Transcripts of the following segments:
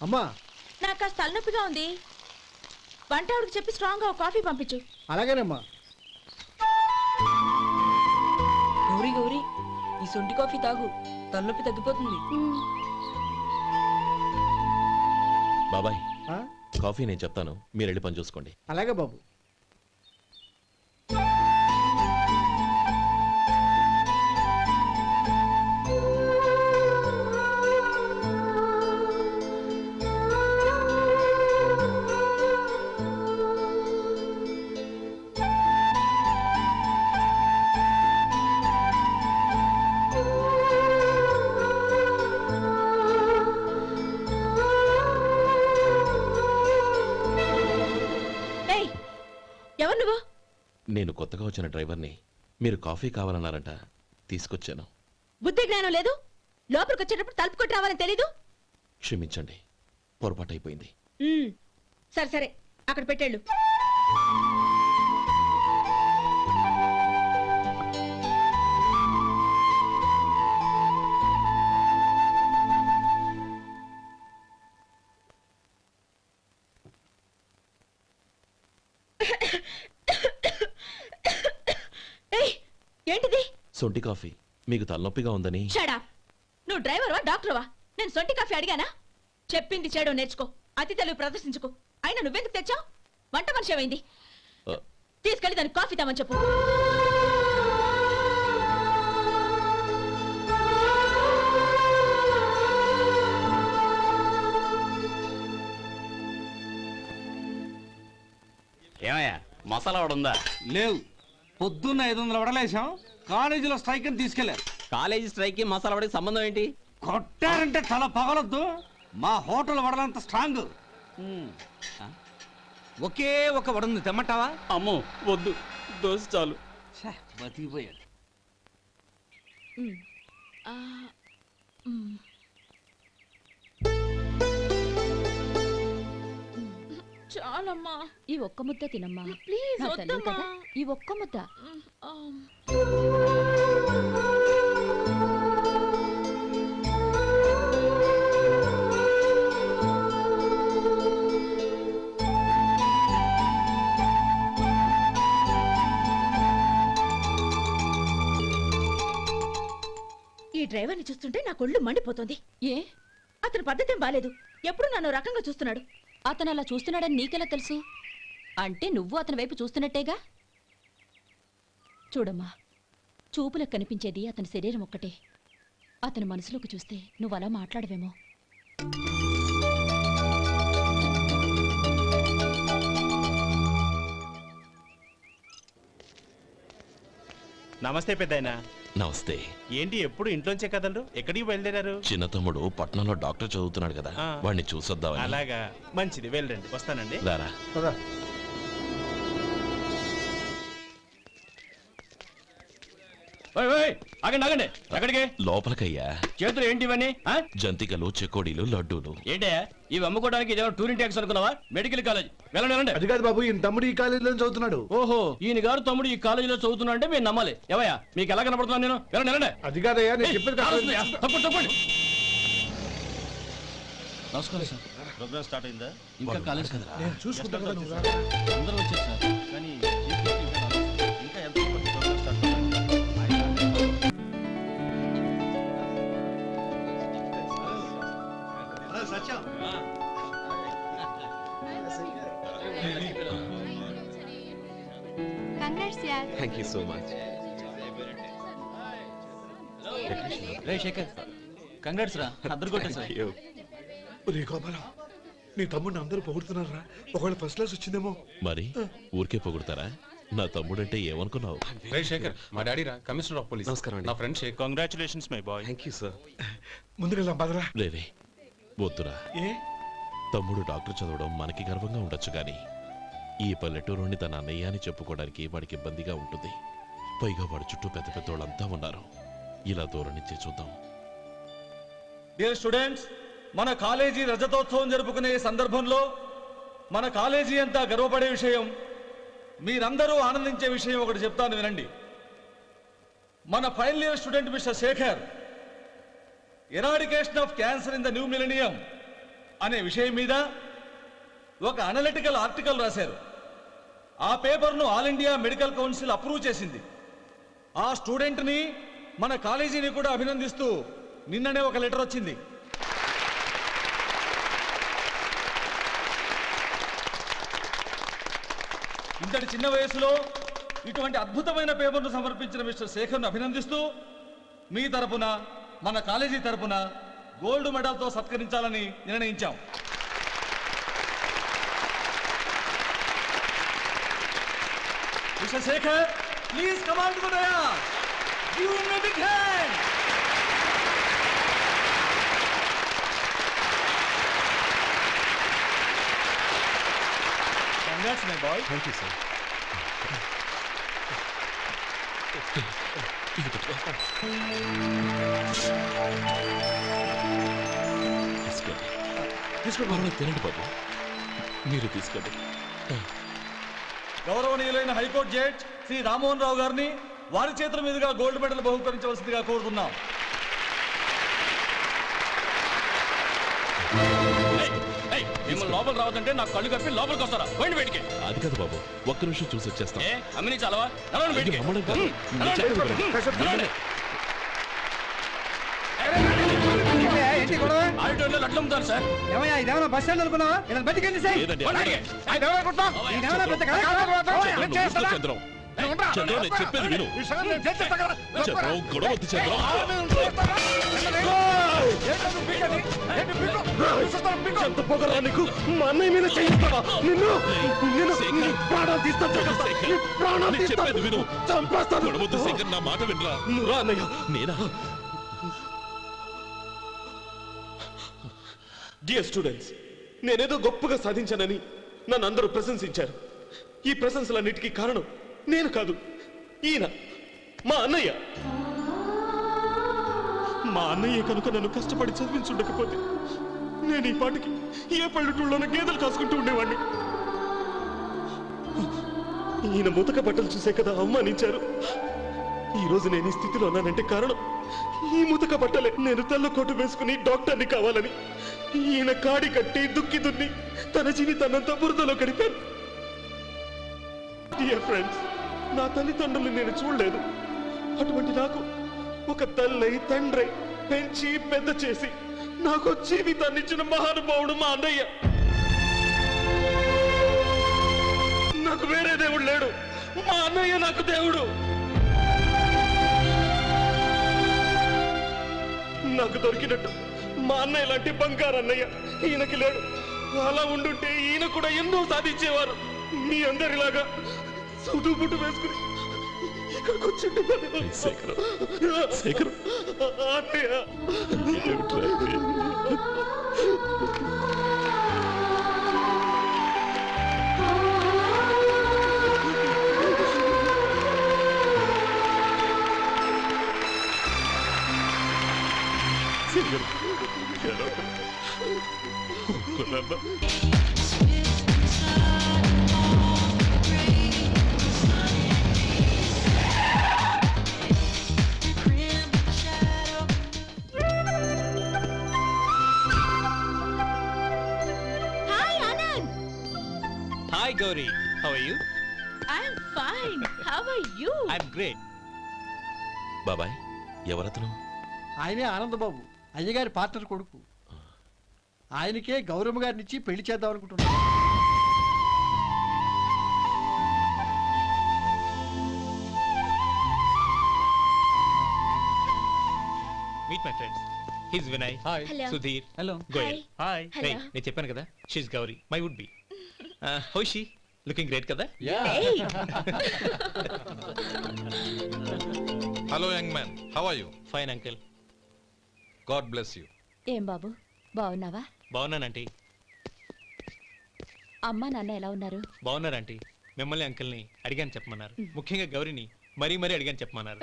అమ్మా, నాకు కాస్త తలనొప్పిగా ఉంది. వంట ఆవిడకి చెప్పి స్ట్రాంగ్ గా కాఫీ పంపించు. అలాగేనమ్మా. గౌరీ గౌరీ, ఈ సొంటి కాఫీ తాగు, తలనొప్పి తగ్గిపోతుంది. బాబాయ్, కాఫీ నేను చెప్తాను, మీరు వెళ్ళి పని చూసుకోండి. అలాగే బాబు. ఎవరు నువ్వు? నేను కొత్తగా వచ్చిన డ్రైవర్ని. మీరు కాఫీ కావాలన్నారంట, తీసుకొచ్చాను. బుద్ధి జ్ఞానం లేదు. లోపలికి వచ్చేటప్పుడు తలుపు కొట్టి రావాలని తెలీదు. క్షమించండి, పొరపాటు అయిపోయింది. సరే సరే, అక్కడ పెట్టేళ్ళు. ఏంటిది? సొంటి కాఫీ. మీకు తలనొప్పిగా ఉందని. Shut up. నువ్వు డ్రైవర్వా డాక్టర్వా? నేను సొంటి కాఫీ అడిగానా? చెప్పింది చేయడం నేర్చుకో, అతి తెలివి ప్రదర్శించుకో. అయినా నువ్వెందుకు తెచ్చావు? వంట మనిషి ఏమైంది? తీసుకెళ్ళి దానికి కాఫీ తామని చెప్పు. ఏమయ్యా, మసాలా వడ ఉందా? లేవు. పొద్దున్న 500 వడలేసాం. కాలేజీలో స్ట్రైక్ అని తీసుకెళ్లారు. కాలేజీ స్ట్రైక్ కి మసాలా వడకి సంబంధం ఏంటి? కొట్టారంటే తల పగలొద్దు. మా హోటల్ వడలంత స్ట్రాంగ్. ఒకే ఒక వడ ఉంది, తెమ్మంటావా? అమ్మో వద్దు, దోశ చాలు. బతికిపోయాడు. చాలమ్మా, ఈ ఒక్క ముద్ద తినమ్మా ప్లీజ్. వద్దమ్మా, ఈ ఒక్క ముద్ద. ఈ డ్రైవర్ని చూస్తుంటే నా కొళ్ళు మండిపోతుంది. ఏ, అతని పద్ధతి ఏం బాలేదు. ఎప్పుడు నన్ను రకంగా చూస్తున్నాడు. అతను అలా చూస్తున్నాడని నీకెలా తెలుసు? అంటే నువ్వు అతని వైపు చూస్తున్నట్టేగా. చూడమ్మా, చూపులకు కనిపించేది అతని శరీరం ఒక్కటే. అతని మనసులోకి చూస్తే నువ్వు అలా మాట్లాడవేమో. నమస్తే పెద్దాయనా. నమస్తే. ఏంటి ఎప్పుడు ఇంట్లోంచే కదలరు? ఎక్కడికి బయలుదేరారు? చిన్న తమ్ముడు పట్నంలో డాక్టర్ చదువుతున్నాడు కదా, వాడిని చూసొద్దామని. అలాగా, మంచిది, వెళ్ళండి. వస్తానండి. రారా. ఆగండి ఆగండి, ఎక్కడికి? లోపలికయ్యా. చేతులు ఏంటి ఇవన్నీ? జంతికలు, చెకోడీలు, లడ్డూలు. ఏంటయ్యా ఇవి అమ్ముకోవడానికి? ఇదేమో టూరింగ్ ట్యాక్స్ అనుకున్నావా? Medical college. వెళ్ళండి వెళ్ళండి. అది కాదు బాబు, ఈయన తమ్ముడు ఈ కాలేజీలో చదువుతున్నాడు. ఓహో, ఈయన గారు తమ్ముడు ఈ కాలేజీలో చదువుతున్నా అంటే మీరు నమ్మాలి. ఎవయ్యా మీకు ఎలా కనపడుతున్నాను నేను? వెళ్ళండి వెళ్ళండి. అది కాదయ్యా, నేను చెప్పేది తప్పండి తప్పండి. నమస్కారం సార్. ప్రోగ్రామ్ స్టార్ట్ అయిందా? ఇంకా కాలేజ్ కదా. నేను చూసుకుంటాను కదా, నువ్వు రా. అందరూ వచ్చారు సార్. కానీ ఇంకా ఎంత ప్రోగ్రామ్ స్టార్ట్ అవ్వాలి? Thank you so much. రే శేఖర్, కంగ్రాట్స్ రా, అద్దరు కొట్టే సార్. ఒరే గోపాలం, నీ తమ్ముడిని అందరూ పొగుడుతున్నారా? ఒకవేళ ఫస్ట్ క్లాస్ వచ్చిందేమో. మరి ఊరికే పొగుడతారా? నా తమ్ముడంటే ఏమనుకున్నావు? రే శేఖర్, మా డాడీ రా, కమిషనర్ ఆఫ్ పోలీస్. నమస్కారం. నా ఫ్రెండ్ Shekhar. Congratulations my boy. Thank you sir. ముందుకెళ్దాం బదరా. రేరే వద్దురా. ఏ తమ్ముడు డాక్టర్ చదవడం మనకి గర్వంగా ఉండొచ్చు, కానీ ఈ పల్లెటూరుని తన అన్నయ్య అని చెప్పుకోవడానికి వాడికి ఇబ్బందిగా ఉంటుంది. పైగా వాడి చుట్టూ పెద్ద పెద్దోళ్ళంతా ఉన్నారు. ఇలా దూరం నుంచి చూద్దాం. డియర్ స్టూడెంట్స్, మన కాలేజీ రజతోత్సవం జరుపుకునే సందర్భంలో మన కాలేజీ అంతా గర్వపడే విషయం, మీరందరూ ఆనందించే విషయం ఒకటి చెప్తాను వినండి. మన final year student mister Shekhar, eradication of cancer in the new millennium అనే విషయం మీద ఒక అనలిటికల్ ఆర్టికల్ రాశారు. ఆ పేపర్ను all India medical council approve చేసింది. ఆ స్టూడెంట్ని మన కాలేజీని కూడా అభినందిస్తూ నిన్ననే ఒక లెటర్ వచ్చింది. ఇంతటి చిన్న వయసులో ఇటువంటి అద్భుతమైన పేపర్ను సమర్పించిన మిస్టర్ శేఖర్ను అభినందిస్తూ మీ తరపున మన కాలేజీ తరపున గోల్డ్ మెడల్తో సత్కరించాలని నిర్ణయించాం. Mister Shekhar, please come on to the dais. Give him a big hand. Congrats my boy. Thank you sir. తీసుకోండి, తినండి బాబు. మీరు తీసుకోండి. గౌరవనీయులైన హైకోర్టు జడ్జ్ శ్రీ రామ్మోహన్ రావు గారిని వారి చేతుల మీదుగా గోల్డ్ మెడల్ బహుకరించవలసిందిగా కోరుతున్నాం. మిమ్మల్ని లోపల రావద్దంటే నాకు కళ్ళు కప్పి లోపలికి వస్తారా? పోయింది బయటికి. అది కాదు బాబు, ఒక్క నిమిషం చూసి వచ్చేస్తాం. అమ్మిని చాలవా? నడవండి బయటికి. రమ్మడం కాదు. నేను చెప్పేది వినండి. నడవండి. ఆడిటోరియంలో లడ్లు అమ్ముతారు సార్. లేదండి, అలాగే. చంద్రం, చంద్రం, నేను చెప్పేది విను. చంద్రం, గొడవ వద్దు చంద్రం. ఎంత పొగరా నీకు? మా అన్నయ్య మీద చేయిస్తావా? నిన్ను నిన్ను ప్రాణాలు తీస్తాను. నేను చెప్పేది విను. చంపేస్తాను. గొడవ వద్దు శేఖర్, నా మాట వినరా. నువ్వు రా అన్నయ్య. నేనా? డియర్ స్టూడెంట్స్, నేనేదో గొప్పగా సాధించానని నన్ను అందరూ ప్రశంసించారు. ఈ ప్రశంసలన్నిటికీ కారణం నేను కాదు, ఈయన మా అన్నయ్య. మా అన్నయ్య కనుక నన్ను కష్టపడి చదివించుండకపోతే నేను ఈ పాటికి ఏ పల్లెటూళ్ళలోనూ గేదెలు కాసుకుంటూ ఉండేవాడిని. ఈయన ముతక బట్టలు చూసే కదా అవమానించారు. ఈ రోజు నేను ఈ స్థితిలో ఉన్నానంటే కారణం ఈ ముతక బట్టలే. నేను తెల్ల కోటు వేసుకుని డాక్టర్ని కావాలని ఈయన కాడి కట్టి దుక్కి దున్ని తన జీవితాన్నంతా బురదలో గడిపాను. డియర్ ఫ్రెండ్స్, నా తల్లిదండ్రులు నేను చూడలేదు. అటువంటి నాకు ఒక తల్లై తండ్రి పెంచి పెద్ద చేసి నాకు జీవితాన్ని ఇచ్చిన మహానుభావుడు మా అన్నయ్య. నాకు వేరే దేవుడు లేడు, మా అన్నయ్య నాకు దేవుడు. నాకు దొరికినట్టు మా అన్నయ్య లాంటి బంగారు అన్నయ్య ఈయనకి లేడు. అలా ఉండుంటే ఈయన కూడా ఎన్నో సాధించేవారు. మీ అందరిలాగా సౌటు బుట్టు వేసుకుని ఇక్కడికి వచ్చింటే శేఖర్, శేఖర్, అన్నయ్య. ఏమిట్రా ఇది? శేఖర్, ఒక్కడన్నా. Hi Anand. Hi Gauri, how are you? I'm fine. How are you? I'm great. బాబాయ్, ఎవరతను? ఆయనే ఆనందబాబు, అయ్యగారి పార్ట్నర్ కొడుకు. ఆయనకే గౌరమ్మ గారిని ఇచ్చి పెళ్లి చేద్దాం అనుకుంటున్నాను. Meet my friends. His Vinay, hi. Hello. Sudhir, hello. Goyal. Hi. Hello. నేను చెప్పాను కదా, she's Gauri, my would be. How she? Looking great కదా? Hello young man, how are you? Fine uncle. God bless you. ఏం బాబు, బాగున్నావా? బాగున్నానంటీ. అమ్మా నాన్న ఎలా ఉన్నారు? బాగున్నారంటీ. మిమ్మల్ని అంకిల్ని అడిగాను చెప్పమన్నారు. ముఖ్యంగా గౌరీని మరీ మరీ అడిగాను చెప్పమన్నారు.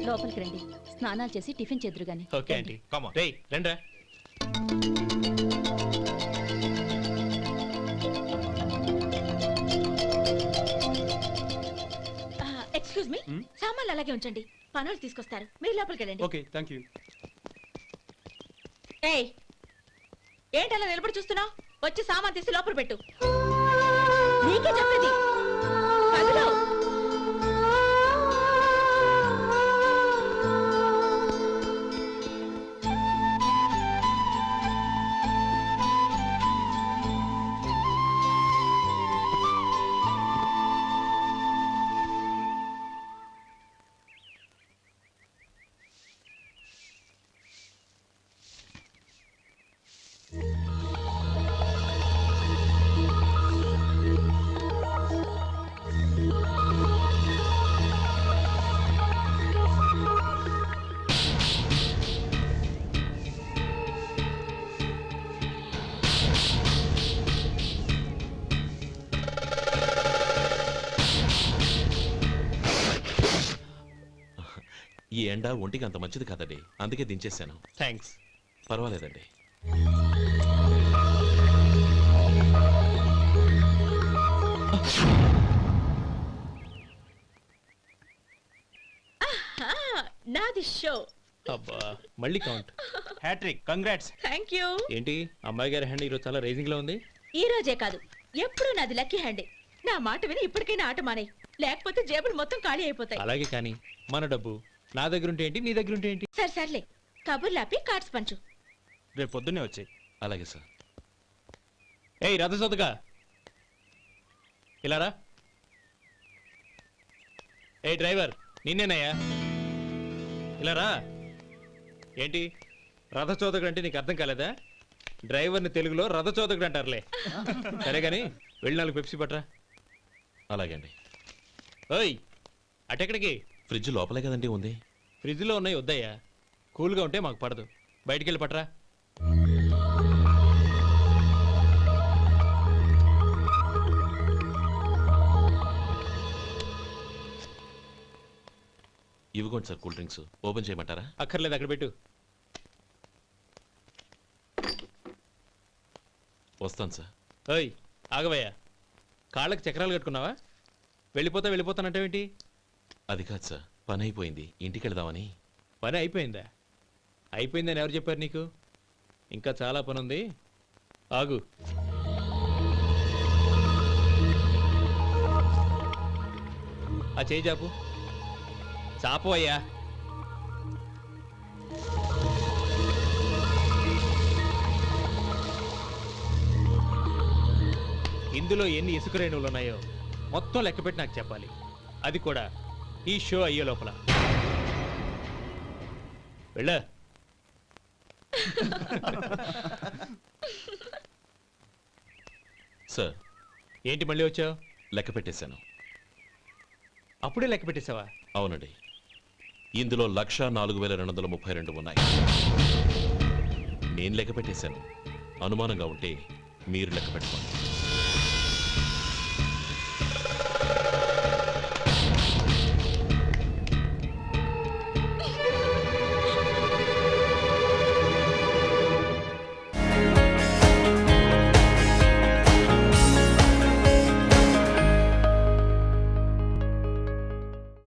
లోపలికి రండి, స్నానాలు చేసి టిఫిన్ చేదురు గాని. Okay aunty. Come on. రేయ్ రండ్రా. ఎక్స్క్యూజ్ మీ, సామాన్లు అలాగే ఉంచండి, పనులు తీసుకొస్తారు. మీరు లోపలికి వెళ్ళండి. Okay, thank you. ఏయ్ ఏంటలా నిలబడి చూస్తున్నావు? వచ్చి సామాన్ తీసి లోపల పెట్టు. నీకే చెప్పేది. కదులు. ఈ ఎండ ఒంటికి అంత మంచిది కాదండి, అందుకే దించేశాను. థ్యాంక్స్. పర్వాలేదండి. నాది షో. అబ్బా మళ్ళీ count. Hat-trick. Congrats. Thank you. ఏంటి అమ్మాయి గారి హ్యాండ్ ఈరోజు చాలా రైజింగ్ లో ఉంది. ఈ రోజే కాదు, ఎప్పుడు నాది లక్కీ హ్యాండే. నా మాట విని ఇప్పటికైనా ఆట మానేయ్, లేకపోతే జేబులు మొత్తం ఖాళీ అయిపోతాయి. అలాగే కానీ మన డబ్బు నా దగ్గర ఉంటే ఏంటి, నీ దగ్గర ఉంటే ఏంటి? సరే సర్లే, కబుర్లాపి కార్డ్స్ పంచు. రేపు పొద్దున్నే వచ్చాయి. అలాగే సార్. ఏయ్ రథ సోదగా ఇలారా. ఏ డ్రైవర్ నిన్నేనయ్యా, ఇలారా. ఏంటి రథచోదకుడు అంటే నీకు అర్థం కాలేదా? డ్రైవర్ని తెలుగులో రథచోదకుడు అంటారులే. సరే గాని వెళ్ళి 4 పెప్సీ పట్రా. అలాగే అండి. ఓయ్ అటెక్కడికి? ఫ్రిడ్జ్ లోపలే కదండి ఉంది. ఫ్రిడ్జ్లో ఉన్నాయి వద్దయ్యా, కూల్గా ఉంటే మాకు పడదు. బయటికి వెళ్ళి పట్రా. ఇవ్వకోండి సార్ కూల్ డ్రింక్స్. ఓపెన్ చేయమంటారా? అక్కర్లేదు, అక్కడ పెట్టు. వస్తాను సార్. ఓయ్ ఆగవయ్యా, కాళ్ళకి చక్రాలు కట్టుకున్నావా? వెళ్ళిపోతానంటావేంటి? అది కాదు సార్, పని అయిపోయింది, ఇంటికి వెళదామని. పని అయిపోయిందా? అయిపోయిందని ఎవరు చెప్పారు నీకు? ఇంకా చాలా పని ఉంది, ఆగు. ఆ చేయి చాపు. చాపు అయ్యా. ఇందులో ఎన్ని ఇసుక రేణువులు ఉన్నాయో మొత్తం లెక్కపెట్టి నాకు చెప్పాలి, అది కూడా ఈ షో అయ్యే లోపల. వెళ్ళా. సార్ ఏంటి మళ్ళీ వచ్చావు? లెక్క పెట్టేశాను. అప్పుడే లెక్క పెట్టేశావా? అవునండి, ఇందులో 1,04,232 ఉన్నాయి. నేను లెక్క పెట్టేశాను. అనుమానంగా ఉంటే మీరు లెక్క పెట్టుకోండి.